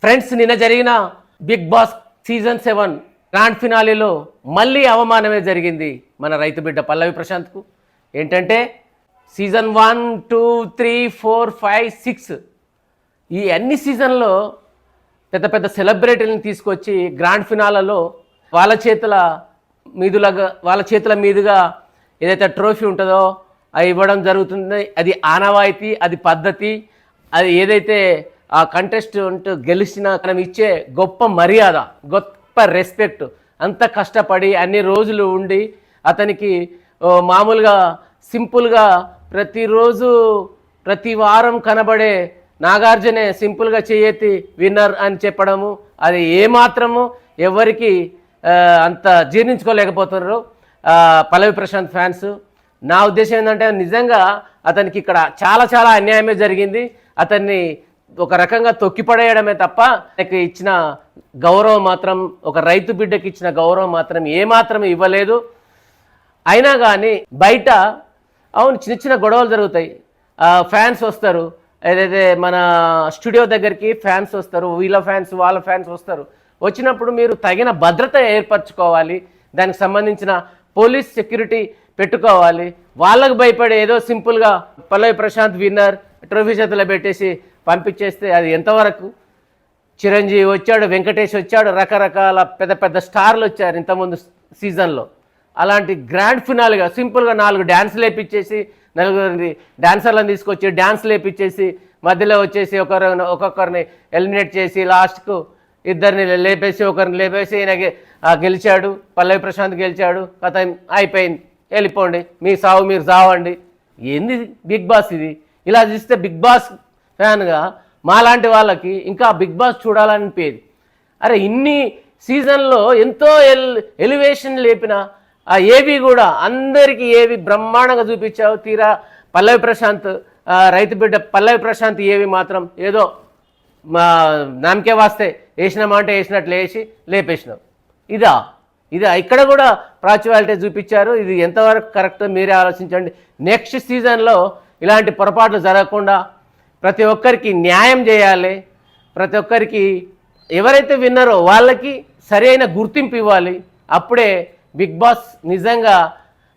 Friends, నిన్న జరిగిన big boss season 7 grand ఫినాలేలో మళ్ళీ అవమానమే జరిగింది మన రైతు బిడ్డ పల్లవి ప్రశాంత్కు. ఏంటంటే సీజన్ 1, 2, 3, 4, 5, 6 ఈ అన్ని సీజన్లో పెద్ద పెద్ద సెలబ్రిటీలను తీసుకొచ్చి గ్రాండ్ ఫినాలలో వాళ్ళ చేతుల మీదుగా ఏదైతే ట్రోఫీ ఉంటుందో అది ఇవ్వడం జరుగుతుంది. అది ఆనవాయితీ, అది పద్ధతి, అది ఏదైతే ఆ కంటెస్టెంట్ గెలిచిన మనం ఇచ్చే గొప్ప మర్యాద, గొప్ప రెస్పెక్ట్. అంత కష్టపడి అన్ని రోజులు ఉండి అతనికి మామూలుగా సింపుల్గా ప్రతిరోజు ప్రతి వారం కనబడే నాగార్జునే సింపుల్గా చేయెత్తి విన్నర్ అని చెప్పడము, అది ఏమాత్రము ఎవరికి అంత జీర్ణించుకోలేకపోతున్నారు పల్లవి ప్రశాంత్ ఫ్యాన్స్. నా ఉద్దేశం ఏంటంటే నిజంగా అతనికి ఇక్కడ చాలా చాలా అన్యాయమే జరిగింది. అతన్ని ఒక రకంగా తొక్కిపడేయడమే తప్ప ఆయనకి ఇచ్చిన గౌరవం మాత్రం, ఒక రైతు బిడ్డకి ఇచ్చిన గౌరవం మాత్రం ఏమాత్రం ఇవ్వలేదు. అయినా కానీ బయట అవును చిన్న చిన్న గొడవలు జరుగుతాయి, ఫ్యాన్స్ వస్తారు, ఏదైతే మన స్టూడియో దగ్గరికి ఫ్యాన్స్ వస్తారు, వీళ్ళ ఫ్యాన్స్ వాళ్ళ ఫ్యాన్స్ వస్తారు. వచ్చినప్పుడు మీరు తగిన భద్రత ఏర్పరచుకోవాలి, దానికి సంబంధించిన పోలీస్ సెక్యూరిటీ పెట్టుకోవాలి. వాళ్ళకు భయపడి ఏదో సింపుల్గా పల్లవి ప్రశాంత్ విన్నర్ ట్రోఫీ చేతిలో పెట్టేసి పంపించేస్తే అది ఎంతవరకు? చిరంజీవి వచ్చాడు, వెంకటేష్ వచ్చాడు, రకరకాల పెద్ద పెద్ద స్టార్లు వచ్చారు ఇంతకుముందు సీజన్లో. అలాంటి గ్రాండ్ ఫినాల్గా సింపుల్గా 4 డ్యాన్సులు వేయించేసి, 4 డాన్సర్లను తీసుకొచ్చి డ్యాన్సులు వేయించేసి మధ్యలో వచ్చేసి ఒక్కొక్కరిని ఎలిమినేట్ చేసి లాస్ట్కు ఇద్దరిని లేపేసి ఒకరిని లేపేసి ఈయన గెలిచాడు, పల్లవి ప్రశాంత్ గెలిచాడు, కథ అయిపోయింది, వెళ్ళిపోండి, మీ సావు మీరు సావండి. ఏంది బిగ్ బాస్ ఇది? ఇలా చూస్తే బిగ్ బాస్ ఫ్యాన్గా మాలాంటి వాళ్ళకి ఇంకా బిగ్ బాస్ చూడాలనిపించేది. అరే ఇన్ని సీజన్లో ఎంతో ఎలివేషన్ లేపిన ఆ ఏవి కూడా అందరికీ ఏవి బ్రహ్మాండంగా చూపించావు. తీరా పల్లవి ప్రశాంత్ రైతు బిడ్డ పల్లవి ప్రశాంత్ ఏవి మాత్రం ఏదో నామకే వాస్తే వేసినామా అంటే వేసినట్లు వేసి లేపేసినావు. ఇదా ఇక్కడ కూడా ప్రాచువాలిటీ చూపించారు. ఇది ఎంతవరకు కరెక్ట్ మీరే ఆలోచించండి. నెక్స్ట్ సీజన్లో ఇలాంటి పొరపాట్లు జరగకుండా ప్రతి ఒక్కరికి న్యాయం చేయాలి. ప్రతి ఒక్కరికి ఎవరైతే విన్నారో వాళ్ళకి సరైన గుర్తింపు ఇవ్వాలి. అప్పుడే బిగ్ బాస్ నిజంగా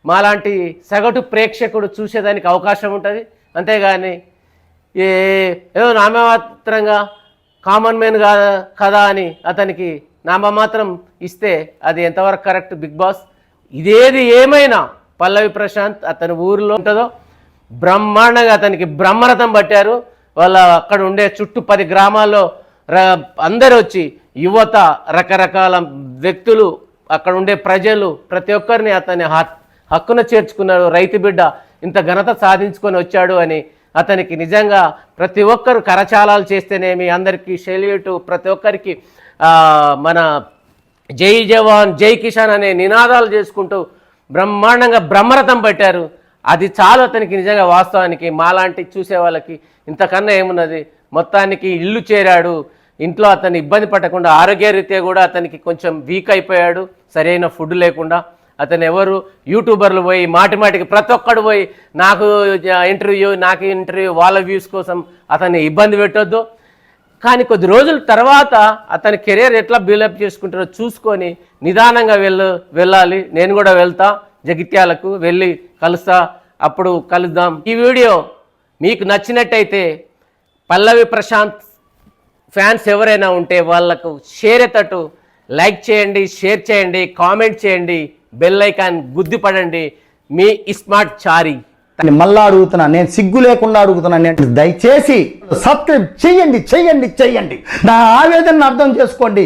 మాలాంటి సగటు ప్రేక్షకుడు చూసేదానికి అవకాశం ఉంటుంది. అంతేగాని ఏదో నామమాత్రంగా కామన్ మ్యాన్ కదా అని అతనికి నామమాత్రం ఇస్తే అది ఎంతవరకు కరెక్ట్? బిగ్ బాస్ ఇదేది ఏమైనా పల్లవి ప్రశాంత్ అతని ఊరిలో ఉంటుందో బ్రహ్మాండంగా అతనికి బ్రహ్మరథం పట్టారు. వాళ్ళ అక్కడ ఉండే చుట్టూ 10 గ్రామాల్లో అందరూ వచ్చి యువత, రకరకాల వ్యక్తులు, అక్కడ ఉండే ప్రజలు ప్రతి ఒక్కరిని అతని హక్కున చేర్చుకున్నారు. రైతు బిడ్డ ఇంత ఘనత సాధించుకొని వచ్చాడు అని అతనికి నిజంగా ప్రతి ఒక్కరు కరచాలాలు చేస్తేనేమి, అందరికీ సెల్యూటు, ప్రతి ఒక్కరికి మన జై జవాన్ జై కిసాన్ అనే నినాదాలు చేసుకుంటూ బ్రహ్మాండంగా బ్రహ్మరథం పట్టారు. అది చాలు అతనికి నిజంగా. వాస్తవానికి మాలాంటి చూసే వాళ్ళకి ఇంతకన్నా ఏమున్నది? మొత్తానికి ఇల్లు చేరాడు. ఇంట్లో అతన్ని ఇబ్బంది పడకుండా ఆరోగ్యరీత్యా కూడా అతనికి కొంచెం వీక్ అయిపోయాడు, సరైన ఫుడ్ లేకుండా. అతను ఎవరు యూట్యూబర్లు పోయి మాటికి ప్రతి ఒక్కడు పోయి నాకు ఇంటర్వ్యూ వాళ్ళ వ్యూస్ కోసం అతన్ని ఇబ్బంది పెట్టొద్దు. కానీ కొద్ది రోజుల తర్వాత అతని కెరీర్ ఎట్లా బిల్డప్ చేసుకుంటారో చూసుకొని నిదానంగా వెళ్ళాలి. నేను కూడా వెళ్తా, జగిత్యాలకు వెళ్ళి కలుస్తా, అప్పుడు కలుద్దాం. ఈ వీడియో మీకు నచ్చినట్టయితే పల్లవి ప్రశాంత్ ఫ్యాన్స్ ఎవరైనా ఉంటే వాళ్లకు షేర్ అయ్యేటట్టు లైక్ చేయండి, షేర్ చేయండి, కామెంట్ చేయండి, బెల్ ఐకాన్ గుద్దిపడండి. మీ స్మార్ట్ చారి. మళ్ళా అడుగుతున్నా, నేను సిగ్గు లేకుండా అడుగుతున్నా, నేను దయచేసి సబ్స్క్రైబ్ చేయండి. నా ఆవేదనను అర్థం చేసుకోండి.